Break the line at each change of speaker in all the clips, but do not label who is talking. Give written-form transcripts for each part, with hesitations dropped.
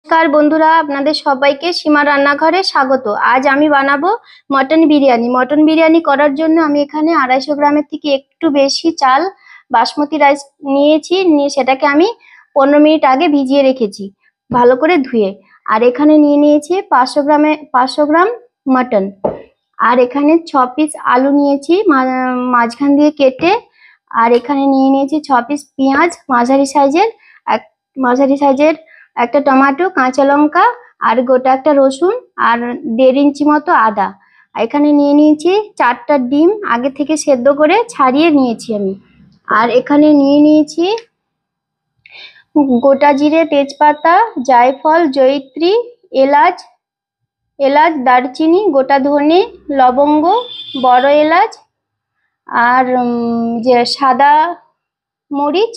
নমস্কার বন্ধুরা, আপনাদের সবাইকে সীমা রান্নাঘরে স্বাগত। আজ আমি বানাবো মটন বিরিয়ানি। মটন বিরিয়ানি করার জন্য আমি এখানে 250 গ্রামের থেকে একটু বেশি চাল বাসমতি রাইস নিয়েছি। নিয়ে সেটাকে আমি 15 মিনিট আগে ভিজিয়ে রেখেছি ভালো করে ধুয়ে। আর এখানে নিয়ে নিয়েছি 500 গ্রাম মটন। আর এখানে 6 পিস আলু নিয়েছি মাঝখান দিয়ে কেটে। আর এখানে নিয়ে নিয়েছি 6 পিস পেঁয়াজ মাঝারি সাইজের, একটা টমেটো, কাঁচা লঙ্কা আর গোটা একটা রসুন আর 1.5 ইঞ্চি মতো আদা। এখানে নিয়ে নিয়েছি 4টা ডিম আগে থেকে সেদ্ধ করে ছাড়িয়ে নিয়েছি আমি। আর এখানে নিয়ে নিয়েছি গোটা জিরে, তেজপাতা, জায়ফল, জয়িত্রী, এলাচ, দারচিনি, গোটা ধনে, লবঙ্গ, বড় এলাচ আর যে সাদা মরিচ,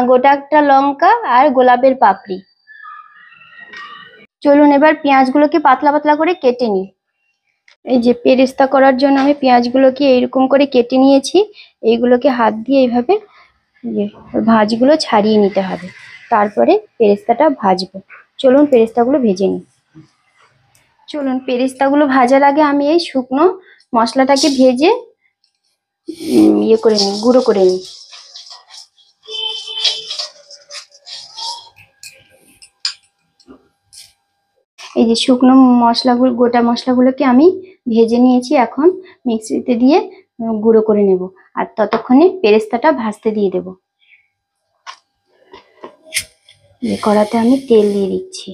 গোটা একটা লঙ্কা আর গোলাপের পাপড়ি। চলুন এবার পেঁয়াজগুলোকে পাতলা পাতলা করে কেটে নিই। এই যে পেরেস্তা করার জন্য আমি পেঁয়াজগুলোকে এইরকম করে কেটে নিয়েছি। এইগুলোকে হাত দিয়ে এইভাবে ভাঁজগুলো ছাড়িয়ে নিতে হবে, তারপরে পেরেস্তাটা ভাজবো। চলুন পেরেস্তাগুলো ভেজে নিই। চলুন পেরেস্তাগুলো ভাজার আগে আমি এই শুকনো মশলাটাকে ভেজে গুঁড়ো করে নিই। এই যে শুকনো মশলাগুলো, গোটা মশলাগুলোকে আমি ভেজে নিয়েছি। এখন মিক্সিতে দিয়ে গুঁড়ো করে নেব। আর ততক্ষণে পেরেস্তাটা ভাজতে দিয়ে দেব। কড়াতে আমি তেল দিয়ে দিচ্ছি।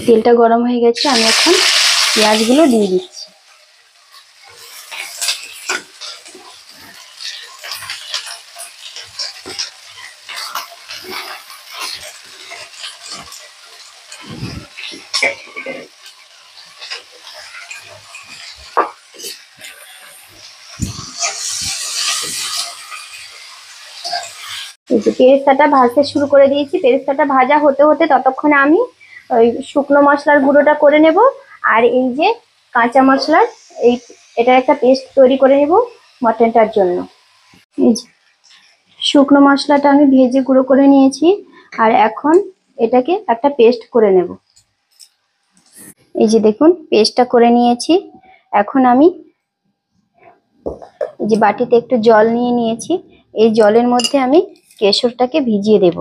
তেলটা গরম হয়ে গেছে, আমি এখন পেঁয়াজগুলো দিয়ে দিচ্ছি। এই যে পেরেস্তাটা ভাজতে শুরু করে দিয়েছি। পেরেস্তাটা ভাজা হতে হতে ততক্ষণে আমি ওই শুকনো মশলার গুঁড়োটা করে নেব। আর এই যে কাঁচা মশলার এটার একটা পেস্ট তৈরি করে নেব মটনটার জন্য। এই যে শুকনো মশলাটা আমি ভেজে গুঁড়ো করে নিয়েছি। আর এখন এটাকে একটা পেস্ট করে নেব। এই যে দেখুন পেস্টটা করে নিয়েছি। এখন আমি এই যে বাটিতে একটু জল নিয়ে নিয়েছি। এই জলের মধ্যে আমি কেশরটাকে ভিজিয়ে দেব।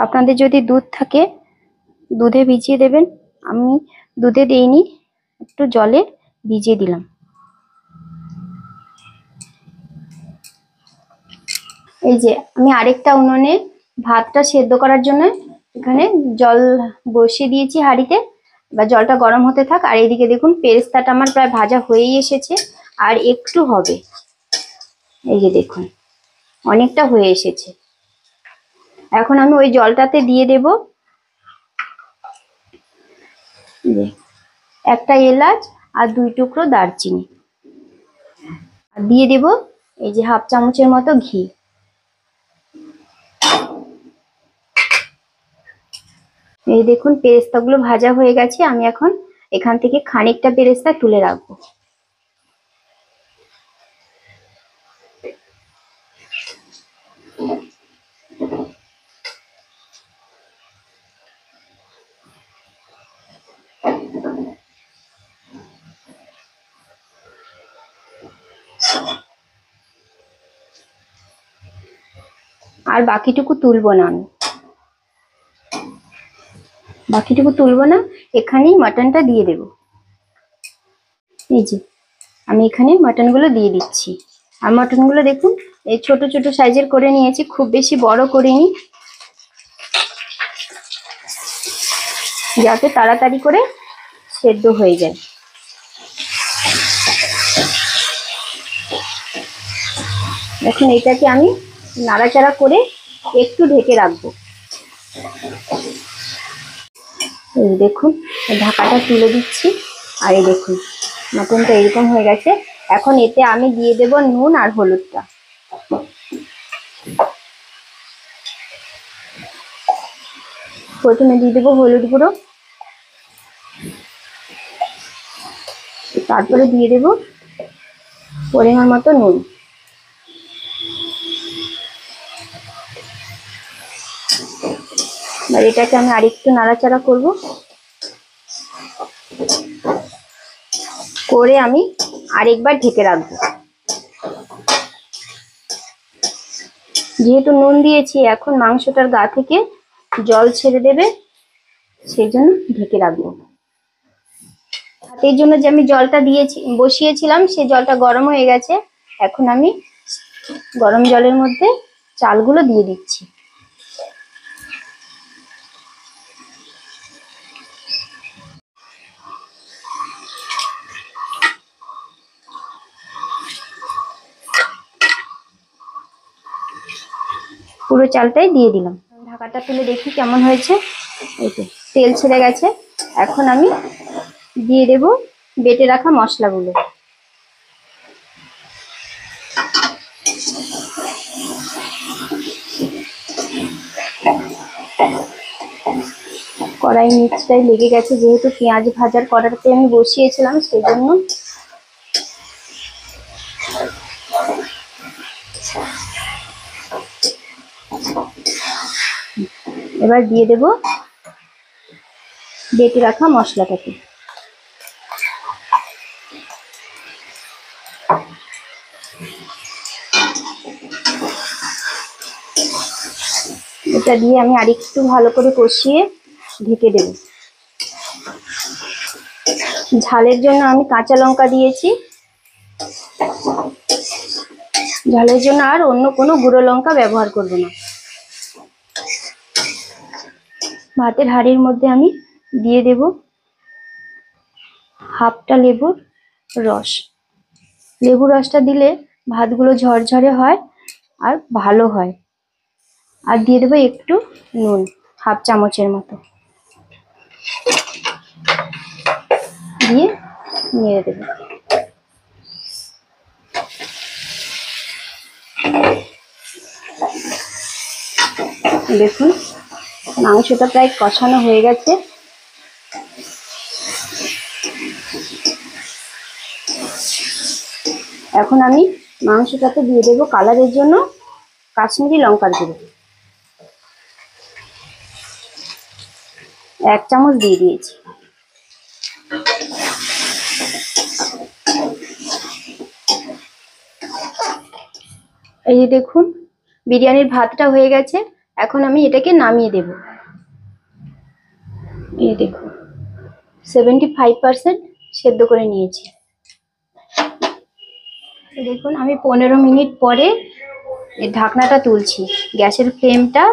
আপনাদের যদি দুধ থাকে দুধে ভিজিয়ে দেবেন। আমি দুধে দেইনি, একটু জলে ভিজিয়ে দিলাম। এই যে আমি আরেকটা উনুনে ভাতটা সেদ্ধ করার জন্য এখানে জল বসিয়ে দিয়েছি হাঁড়িতে। বা জলটা গরম হতে থাক। আর এইদিকে দেখুন পেরেস্তাটা আমার প্রায় ভাজা হয়েই এসেছে, আর একটু হবে। এই যে দেখুন অনেকটা হয়ে এসেছে। এখন আমি ওই জলটাতে দিয়ে দেব একটা এলাচ আর 2 টুকরো দারচিনি। আর দিয়ে দেব এই যে হাফ চামচের মতো ঘি। এই দেখুন পেরেস্তাগুলো ভাজা হয়ে গেছে। আমি এখন এখান থেকে খানিকটা পেরেস্তা তুলে রাখবো। আর বাকিটুকু তুলবো না, এখানেই মাটনটা দিয়ে দেব। এই যে আমি এখানে মাটনগুলো দিয়ে দিচ্ছি। আর মাটনগুলো দেখুন এই ছোট ছোট সাইজের করে নিয়েছি, খুব বেশি বড় করিনি, যাতে তাড়াতাড়ি করে সেদ্ধ হয়ে যায়। এখন এটাকে আমি নাড়াচাড়া করে একটু ঢেকে রাখবো। এই দেখুন ঢাকাটা তুলে দিচ্ছি। আর এই দেখুন মটনটা এরকম হয়ে গেছে। এখন এতে আমি দিয়ে দেব নুন আর হলুদটা। প্রথমে দিয়ে দেবো হলুদ গুঁড়ো, তারপরে দিয়ে দেব পরিমাণ মতো নুন। এবার এটাকে আমি আরেকটু নাড়াচাড়া করব, করে আমি আরেকবার ঢেকে রাখবো। যেহেতু নুন দিয়েছি, এখন মাংসটার গা থেকে জল ছেড়ে দেবে, সেই জন্য ঢেকে রাখবো। ভাতের জন্য যে আমি জলটা বসিয়েছিলাম, সেই জলটা গরম হয়ে গেছে। এখন আমি গরম জলের মধ্যে চালগুলো দিয়ে দিচ্ছি। পুরো চালটাই দিয়ে দিলাম। ঢাকাটা তুলে দেখি কেমন হয়েছে। এই তো তেল ছেড়ে গেছে। এখন আমি দিয়ে দেব বেটে রাখা মশলাগুলো। কড়াই নিচটাই লেগে গেছে, যেহেতু পেঁয়াজ ভাজার কড়াইতে আমি বসিয়েছিলাম, সেই জন্য। এবার দিয়ে দেব বেটে রাখা মশলাটাকে। এটা দিয়ে আমি আরেকটু ভালো করে কষিয়ে ঢেকে দেব। ঝালের জন্য আমি কাঁচা লঙ্কা দিয়েছি। ঝালের জন্য আর অন্য কোনো গুঁড়ো লঙ্কা ব্যবহার করব না। ভাতের হাঁড়ির মধ্যে আমি দিয়ে দেব হাফটা লেবুর রস। লেবুর রসটা দিলে ভাতগুলো ঝরঝরে হয় আর ভালো হয়। আর দিয়ে দেবো একটু নুন, হাফ চামচের মতো, দিয়ে নেড়ে দেবো। দেখুন মাংসটা প্রায় কষানো হয়ে গেছে। এখন আমি মাংসটাতে দিয়ে দেবো কালারের জন্য কাশ্মীরি লঙ্কার গুঁড়ো। 1 চামচ দিয়ে দিয়েছি। এই যে দেখুন বিরিয়ানির ভাতটা হয়ে গেছে। এখন আমি এটাকে নামিয়ে দেব। এই দেখুন 75% সেদ্ধ করে নিয়েছি। দেখুন আমি 15 মিনিট পরে এই ঢাকনাটা তুলছি। গ্যাসের ফ্লেমটা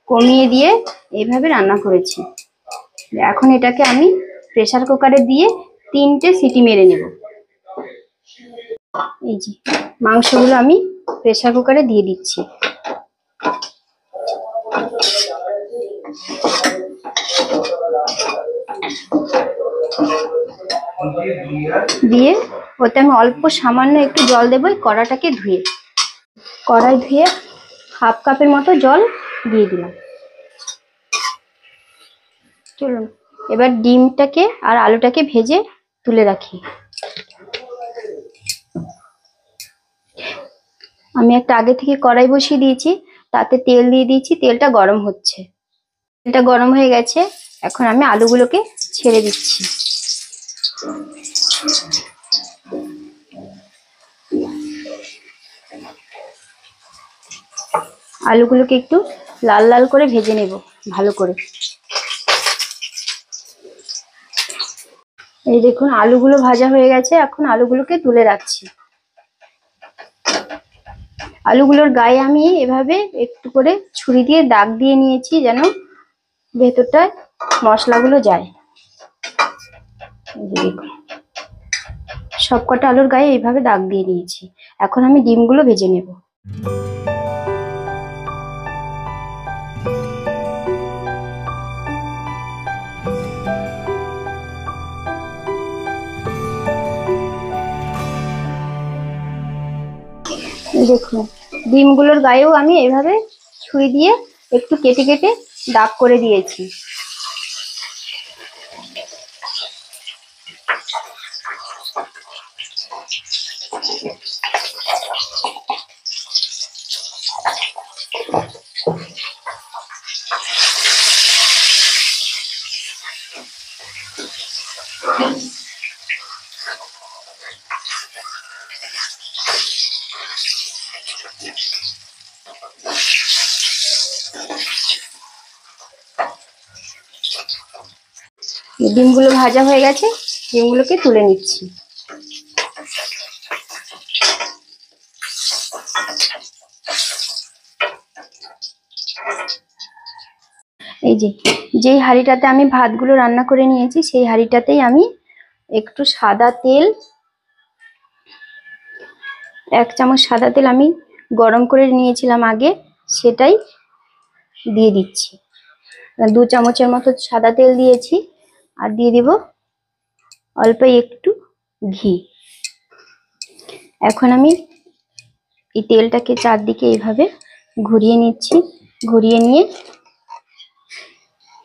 কমিয়ে দিয়ে এইভাবে রান্না করেছি। এখন এটাকে আমি প্রেসার কুকারে দিয়ে 3টে সিটি মেরে নেব। এই যে মাংসগুলো আমি প্রেসার কুকারে দিয়ে দিচ্ছি। দিয়ে ওতে আমি অল্প সামান্য একটু জল দেবো কড়াটাকে ধুয়ে। কড়াই ধুয়ে হাফ কাপের মতো জল দিয়ে দিলাম। চলুন এবার ডিমটাকে আর আলুটাকে ভেজে তুলে রাখি। আমি একটা আগে থেকে কড়াই বসিয়ে দিয়েছি, তাতে তেল দিয়ে দিয়েছি। তেলটা গরম হচ্ছে। তেলটা গরম হয়ে গেছে। এখন আমি আলুগুলোকে ছেড়ে দিচ্ছি। আলুগুলোকে একটু লাল লাল করে ভেজে নেব ভালো করে। এই দেখুন আলুগুলো ভাজা হয়ে গেছে। এখন আলুগুলোকে তুলে রাখছি। আলুগুলোর গায়ে আমি এভাবে একটু করে ছুরি দিয়ে দাগ দিয়ে নিয়েছি, যেন ভেতরটায় মশলাগুলো যায়। দেখুন সবকটা আলুর গায়ে এইভাবে দাগ দিয়ে নিয়েছি। এখন আমি ডিমগুলো ভেজে নেব। দেখুন ডিমগুলোর গায়েও আমি এইভাবে ছুরি দিয়ে একটু কেটে কেটে দাগ করে দিয়েছি। ডিমগুলো ভাজা হয়ে গেছে, ডিমগুলোকে তুলে নিচ্ছি। এই যেই হাঁড়িটাতে আমি ভাতগুলো রান্না করে নিয়েছি, সেই হাঁড়িটাতেই আমি একটু সাদা তেল, 1 চামচ সাদা তেল আমি গরম করে নিয়েছিলাম আগে, সেটাই দিয়ে দিচ্ছি। 2 চামচের মতো সাদা তেল দিয়েছি, আর দিয়ে দিব অল্প একটু ঘি। এখন আমি এই তেলটাকে চারদিকে এইভাবে ঘুরিয়ে নিচ্ছি। ঘুরিয়ে নিয়ে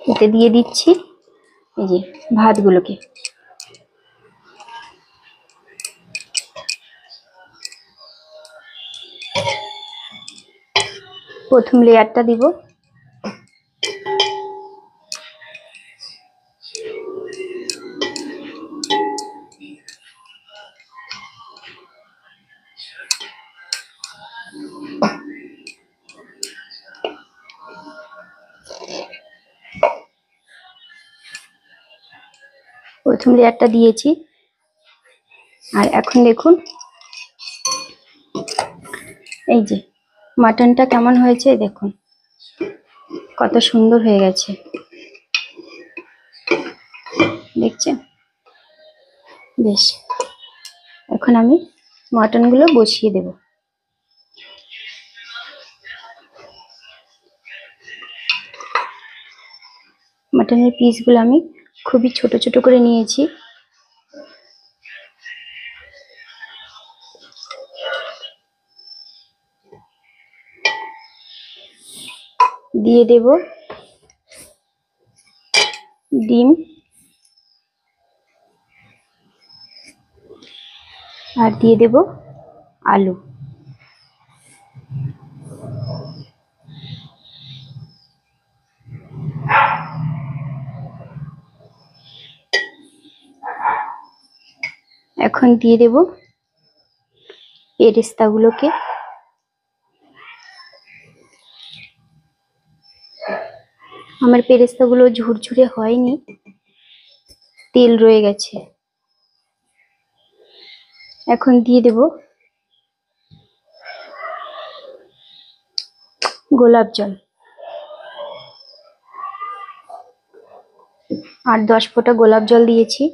এতে দিয়ে দিচ্ছি এই যে ভাতগুলোকে। প্রথম লেয়ারটা দিব, প্রথম লেয়ারটা দিয়েছি। আর এখন দেখুন এই যে মাটনটা কেমন হয়েছে, দেখুন কত সুন্দর হয়ে গেছে, দেখছেন? বেশ, এখন আমি মাটনগুলো বসিয়ে দেব। মাটনের পিসগুলো আমি খুবই ছোট ছোট করে নিয়েছি। দিয়ে দেব ডিম, আর দিয়ে দেব আলু। এখন দিয়ে দেব পেরেস্তাগুলোকে। আমার পেরেস্তাগুলো ঝুরঝুরে হয়নি, তেল রয়ে গেছে। এখন দিয়ে দেব গোলাপ জল, আর 10 ফোঁটা গোলাপ জল দিয়েছি।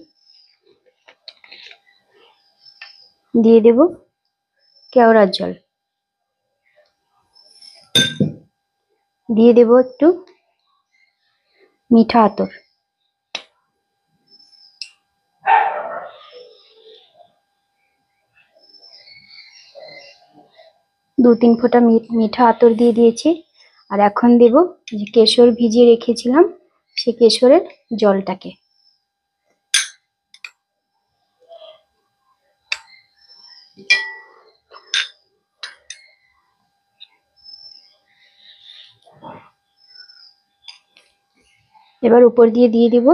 দিয়ে দেব কেওড়ার জল, দিয়ে দেব একটু মিঠা আতর, দু তিন ফোঁটা মিঠা আতর দিয়ে দিয়েছি। আর এখন দেব যে কেশর ভিজিয়ে রেখেছিলাম, সেই কেশরের জলটাকে। এবার উপর দিয়ে দিব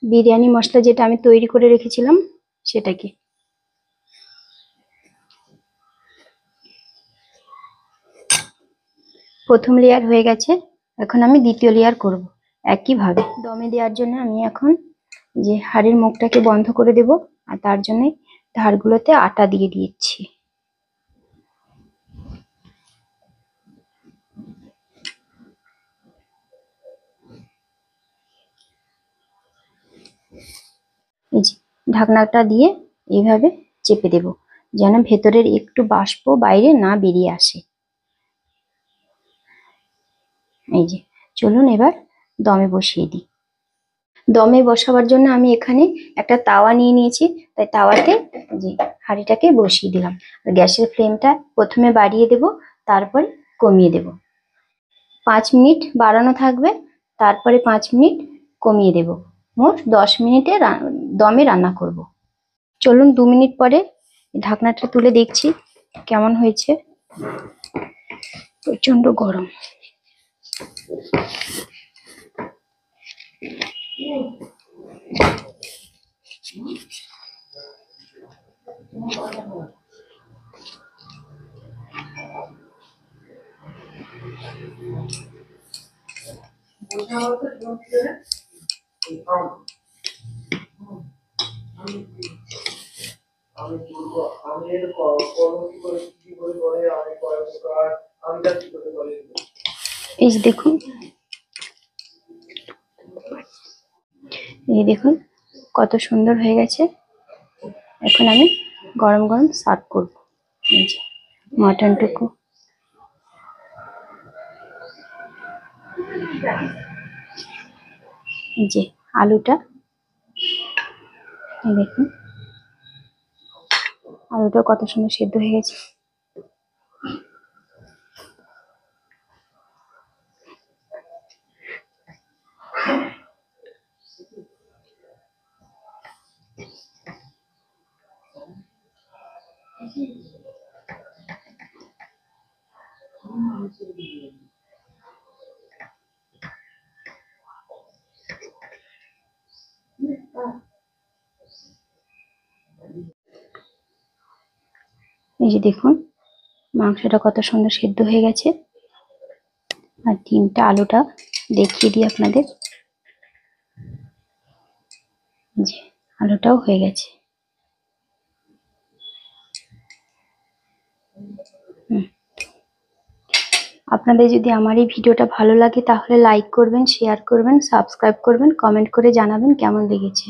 বিরিয়ানি মশলা, যেটা আমি তৈরি করে রেখেছিলাম সেটাকে। প্রথম লেয়ার হয়ে গেছে, এখন আমি দ্বিতীয় লেয়ার করব একইভাবে। দমে দেওয়ার জন্য আমি এখন যে হাঁড়ির মুখটাকে বন্ধ করে দেব, আর তার জন্য ধারগুলোতে আটা দিয়ে দিচ্ছি। এই যে ঢাকনাটা দিয়ে এইভাবে চেপে দেব, যেন ভেতরের একটু বাষ্প বাইরে না বেরিয়ে আসে। এই যে চলুন এবার দমে বসিয়ে দিই। দমে বসাবার জন্য আমি এখানে একটা তাওয়া নিয়ে নিয়েছি, তাই তাওয়াতে যে হাঁড়িটাকে বসিয়ে দিলাম। আর গ্যাসের ফ্লেমটা প্রথমে বাড়িয়ে দেব, তারপরে কমিয়ে দেব। 5 মিনিট বাড়ানো থাকবে, তারপরে 5 মিনিট কমিয়ে দেব। মোট 10 মিনিটে দমে রান্না করব। চলুন 2 মিনিট পরে ঢাকনাটা তুলে দেখছি কেমন হয়েছে। প্রচন্ড গরম। এই যে দেখুন, এই দেখুন কত সুন্দর হয়ে গেছে। এখন আমি গরম গরম সার্ভ করব। এই যে মাটনটুকু, এই যে আলুটা, এই দেখুন আলুটা কত সুন্দর সেদ্ধ হয়ে গেছে। এই যে দেখুন মাংসটা কত সুন্দর সেদ্ধ হয়ে গেছে। আর ডিমটা, আলুটা দেখিয়ে দিই আপনাদের। যে আলুটাও হয়ে গেছে। আপনাদের যদি আমার এই ভিডিওটা ভালো লাগে তাহলে লাইক করবেন, শেয়ার করবেন, সাবস্ক্রাইব করবেন, কমেন্ট করে জানাবেন কেমন লেগেছে।